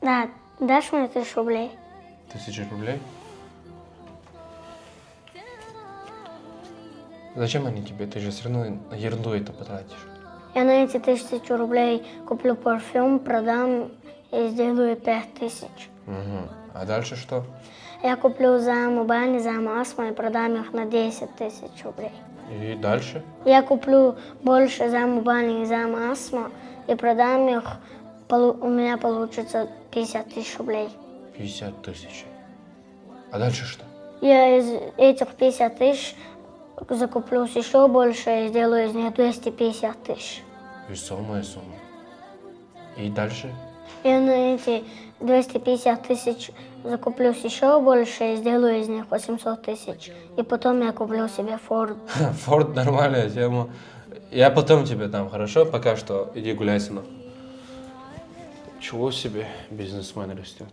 Да, дашь мне 1000 рублей? 1000 рублей? Зачем они тебе? Ты же все равно на ерунду это потратишь. Я на эти 1000 рублей куплю парфюм, продам и сделаю 5000. Угу. А дальше что? Я куплю заму бани, заму астма и продам их на 10 000 рублей. И дальше? Я куплю больше заму бани и заму астма и продам их, у меня получится 50 000 рублей. 50 000. А дальше что? Я из этих 50 000 закуплюсь еще больше и сделаю из них 250 000. Весомая сумма. И дальше? Я на эти 250 000 закуплюсь еще больше и сделаю из них 800 000. И потом я куплю себе Форд. Форд нормальная тема. Я потом тебе дам, хорошо? Пока что иди гуляй, сынок. Чего себе бизнесмен растет.